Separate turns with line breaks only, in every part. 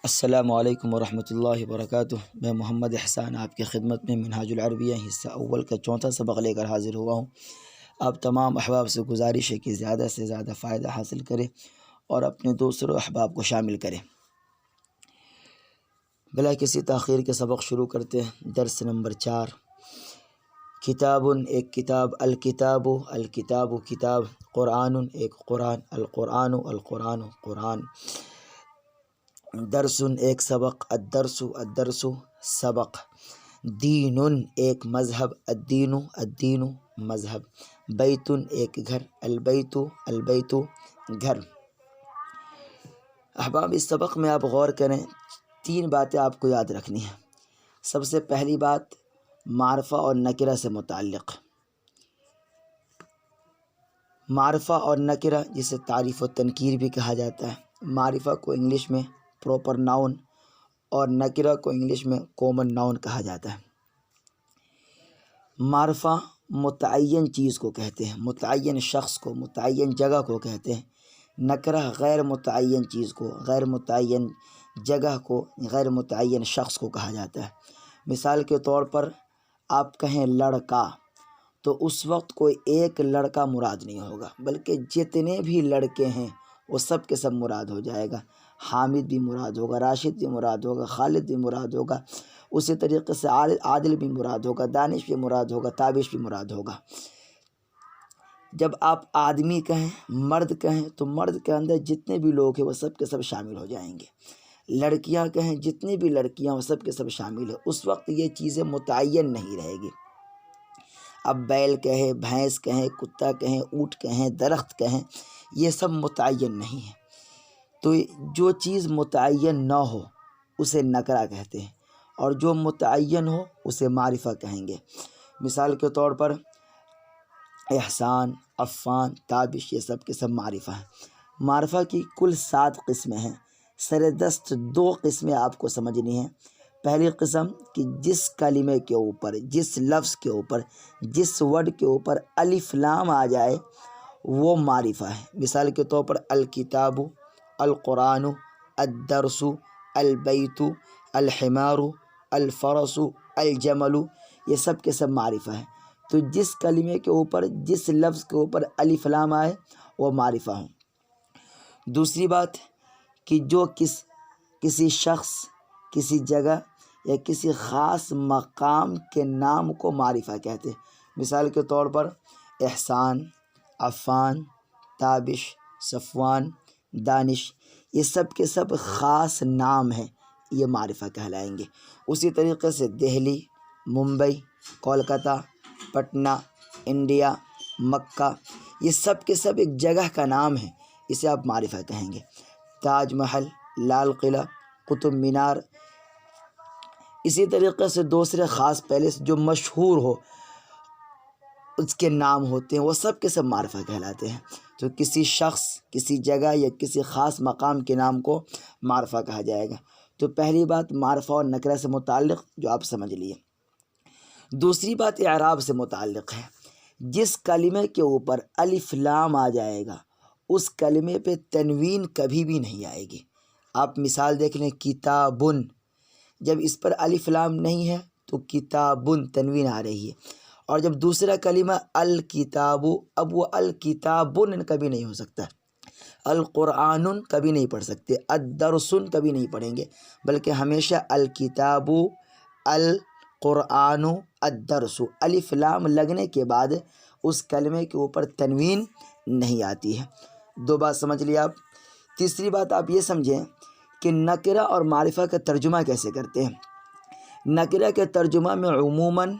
السلام علیکم ورحمۃ اللہ وبرکاتہ۔ میں محمد احسان آپ کی خدمت میں منہاج العربیہ حصہ اول کا چوتھا سبق لے کر حاضر ہوا ہوں۔ آپ تمام احباب سے گزارش ہے کہ زیادہ سے زیادہ فائدہ حاصل کریں اور اپنے دوسروں احباب کو شامل کریں۔ بلا کسی تاخیر کے سبق شروع کرتے ہیں۔ درس نمبر 4، کتاب ایک کتاب، الکتاب الکتاب کتاب، قرآن ایک قرآن، القرآن القرآن قرآن، درس ایک سبق، الدرس الدرس سبق، دین ایک مذہب، الدین الدین مذہب، بیت ایک گھر، البیت البیت گھر۔ احباب اس سبق میں آپ غور کریں، 3 باتیں آپ کو یاد رکھنی ہیں۔ سب سے پہلی بات معرفہ اور نکرہ سے متعلق۔ معرفہ اور نکرہ جسے تعریف و تنکیر بھی کہا جاتا ہے۔ معرفہ کو انگلش میں پراپر ناؤن اور نکرہ کو انگلش میں کامن ناؤن کہا جاتا ہے۔ معرفہ متعین چیز کو کہتے ہیں، متعین شخص کو، متعین جگہ کو کہتے ہیں۔ نکرہ غیر متعین چیز کو، غیر متعین جگہ کو، غیر متعین شخص کو کہا جاتا ہے۔ مثال کے طور پر آپ کہیں لڑکا، تو اس وقت کوئی ایک لڑکا مراد نہیں ہوگا، بلکہ جتنے بھی لڑکے ہیں وہ سب کے سب مراد ہو جائے گا۔ حامد بھی مراد ہوگا، راشد بھی مراد ہوگا، خالد بھی مراد ہوگا، اسی طریقے سے عادل بھی مراد ہوگا، دانش بھی مراد ہوگا، تابش بھی مراد ہوگا۔ جب آپ آدمی کہیں، مرد کہیں، تو مرد کے اندر جتنے بھی لوگ ہیں وہ سب کے سب شامل ہو جائیں گے۔ لڑکیاں کہیں، جتنی بھی لڑکیاں وہ سب کے سب شامل ہیں۔ اس وقت یہ چیزیں متعین نہیں رہے گی۔ اب بیل کہیں، بھینس کہیں، کتا کہیں، اونٹ کہیں، درخت کہیں، یہ سب متعین نہیں ہے۔ تو جو چیز متعین نہ ہو اسے نکرہ کہتے ہیں، اور جو متعین ہو اسے معرفہ کہیں گے۔ مثال کے طور پر احسان، عفان، تابش، یہ سب کے سب معرفہ ہیں۔ معرفہ کی کل 7 قسمیں ہیں۔ سر دست 2 قسمیں آپ کو سمجھنی ہیں۔ پہلی قسم کہ جس کلمے کے اوپر، جس لفظ کے اوپر، جس ورڈ کے اوپر الف لام آ جائے وہ معرفہ ہے۔ مثال کے طور پر الکتاب، القرآن، الدرس، البیت، الحمار، الفرس، الجمل، یہ سب کے سب معرفہ ہیں۔ تو جس کلمے کے اوپر، جس لفظ کے اوپر الف لام آئے وہ معرفہ ہوں۔ دوسری بات کہ جو کسی شخص، کسی جگہ یا کسی خاص مقام کے نام کو معرفہ کہتے ہیں۔ مثال کے طور پر احسان، عفان، تابش، صفوان، دانش، یہ سب کے سب خاص نام ہیں، یہ معرفہ کہلائیں گے۔ اسی طریقے سے دہلی، ممبئی، کولکتہ، پٹنہ، انڈیا، مکہ، یہ سب کے سب ایک جگہ کا نام ہے، اسے آپ معرفہ کہیں گے۔ تاج محل، لال قلعہ، قطب مینار، اسی طریقے سے دوسرے خاص پیلس جو مشہور ہو اس کے نام ہوتے ہیں، وہ سب کے سب معرفہ کہلاتے ہیں۔ تو کسی شخص، کسی جگہ یا کسی خاص مقام کے نام کو معرفہ کہا جائے گا۔ تو پہلی بات معرفہ اور نکرہ سے متعلق جو آپ سمجھ لیے۔ دوسری بات اعراب سے متعلق ہے۔ جس کلمے کے اوپر الف لام آ جائے گا اس کلمے پہ تنوین کبھی بھی نہیں آئے گی۔ آپ مثال دیکھ لیں، کتابن، جب اس پر الف لام نہیں ہے تو کتابن تنوین آ رہی ہے۔ اور جب دوسرا کلمہ الکتاب، اب وہ الکتابن کبھی نہیں ہو سکتا، القرآن کبھی نہیں پڑھ سکتے، الدرسن کبھی نہیں پڑھیں گے، بلکہ ہمیشہ الکتاب، القرآن، الدرس، الف لام لگنے کے بعد اس کلمے کے اوپر تنوین نہیں آتی ہے۔ 2 بات سمجھ لیا آپ۔ تیسری بات آپ یہ سمجھیں کہ نکرہ اور معرفہ کا ترجمہ کیسے کرتے ہیں۔ نکرہ کے ترجمہ میں عموماً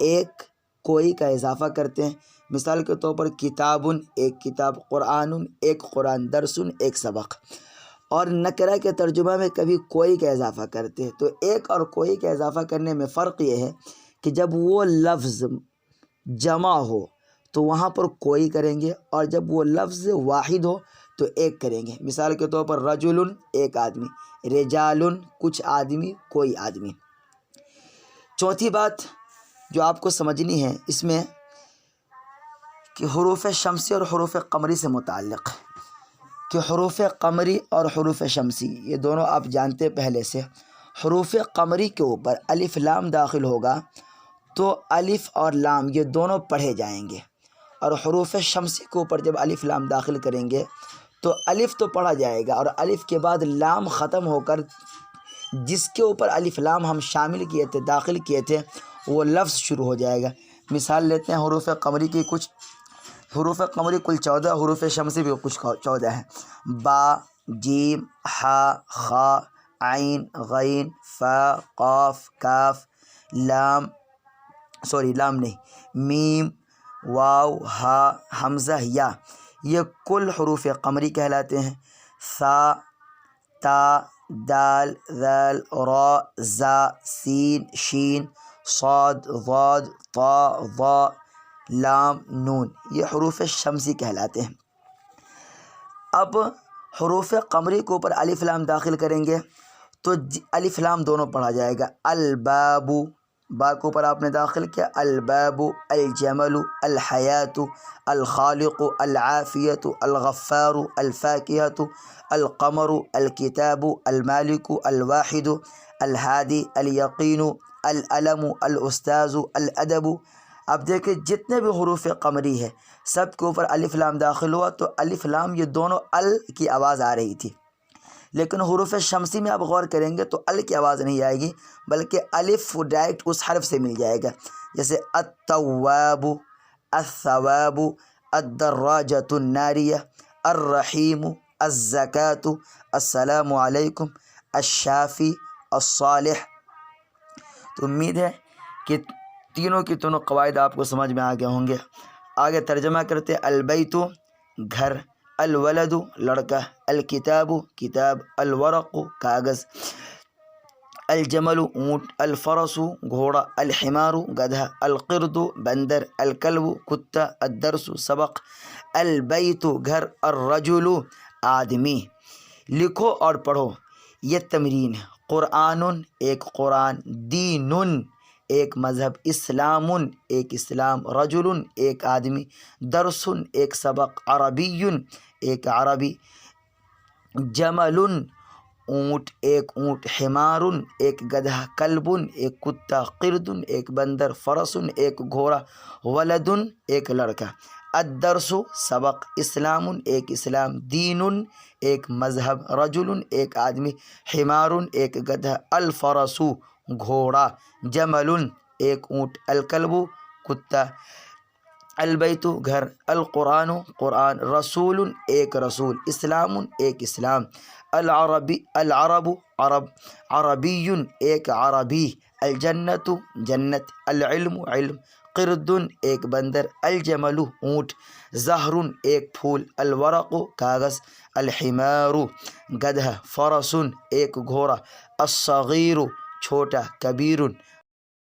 ایک کوئی کا اضافہ کرتے ہیں۔ مثال کے طور پر کتابن ایک کتاب، قرآن ایک قرآن، درسن ایک سبق۔ اور نکرہ کے ترجمہ میں کبھی کوئی کا اضافہ کرتے ہیں۔ تو ایک اور کوئی کا اضافہ کرنے میں فرق یہ ہے کہ جب وہ لفظ جمع ہو تو وہاں پر کوئی کریں گے، اور جب وہ لفظ واحد ہو تو ایک کریں گے۔ مثال کے طور پر رجل ایک آدمی، رجال کچھ آدمی، کوئی آدمی۔ چوتھی بات جو آپ کو سمجھنی ہے اس میں کہ حروف شمسی اور حروف قمری سے متعلق، کہ حروف قمری اور حروف شمسی یہ دونوں آپ جانتے پہلے سے، حروف قمری کے اوپر الف لام داخل ہوگا تو الف اور لام یہ دونوں پڑھے جائیں گے، اور حروف شمسی کے اوپر جب الف لام داخل کریں گے تو الف تو پڑھا جائے گا، اور الف کے بعد لام ختم ہو کر جس کے اوپر الف لام ہم شامل کیے تھے، داخل کیے تھے، وہ لفظ شروع ہو جائے گا۔ مثال لیتے ہیں حروف قمری کی، کچھ حروف قمری کل 14، حروف شمسی بھی کچھ 14 ہیں۔ با، جیم، حا، خا، عین، غین، فا، قاف، کاف، لام لام نہیں، میم، واو، ہا، حمزہ، یا، یہ کل حروف قمری کہلاتے ہیں۔ ثا، تا، دال، ذال، را، زا، سین، شین، صاد، ضاد، طا، ظا، لام، نون، یہ حروف شمسی کہلاتے ہیں۔ اب حروف قمری کے اوپر الف لام داخل کریں گے تو الف لام دونوں پڑھا جائے گا۔ الباب، با کے اوپر آپ نے داخل کیا، الباب، الجمل، الحیات، الخالق، العافیت، الغفار، الفاکہۃ، القمر، الکتاب، المالک، الواحد، الہادی، الیقین، العلم، الاستاذ، الادب۔ اب دیکھیں جتنے بھی حروف قمری ہے سب کے اوپر الف لام داخل ہوا تو الف لام یہ دونوں ال کی آواز آ رہی تھی، لیکن حروف شمسی میں آپ غور کریں گے تو ال کی آواز نہیں آئے گی، بلکہ الف ڈائریکٹ اس حرف سے مل جائے گا، جیسے التواب، الثواب، الدراجۃ الناریہ، الرحیم، الزکاۃ، السلام علیکم، الشافی، الصالح۔ تو امید ہے کہ تینوں کی تینوں قواعد آپ کو سمجھ میں آ گئے ہوں گے۔ آگے ترجمہ کرتے، البیت گھر، الولد لڑکا، الکتاب کتاب، الورق کاغذ، الجمل اونٹ، الفرس گھوڑا، الحمار گدھا، القرد بندر، الکلب کتا، الدرس سبق، البیت گھر، الرجل آدمی۔ لکھو اور پڑھو، یہ تمرین ہے۔ قرآن ایک قرآن، دین ایک مذہب، اسلام ایک اسلام، رجل ایک آدمی، درس ایک سبق، عربی ایک عربی، جمل اونٹ ایک اونٹ، حمار ایک گدھا، کلب ایک کتا، قرد ایک بندر، فرس ایک گھوڑا، ولد ایک لڑکا، الدرس سبق، اسلام ایک اسلام، دین ایک مذہب، رجل ایک آدمی، حمار ایک گدھا، الفرس گھوڑا، جمل ایک اونٹ، الکلب کتا، البیت گھر، القرآن قرآن، رسول ایک رسول، اسلام ایک اسلام، العرب عرب، عربی ایک عربی، الجنت جنت، العلم علم، قرد ایک بندر، الجمل اونٹ، زہر ایک پھول، الورق کاغذ، الحمار گدھا، فرس ایک گھوڑا، الصغیر چھوٹا، کبیر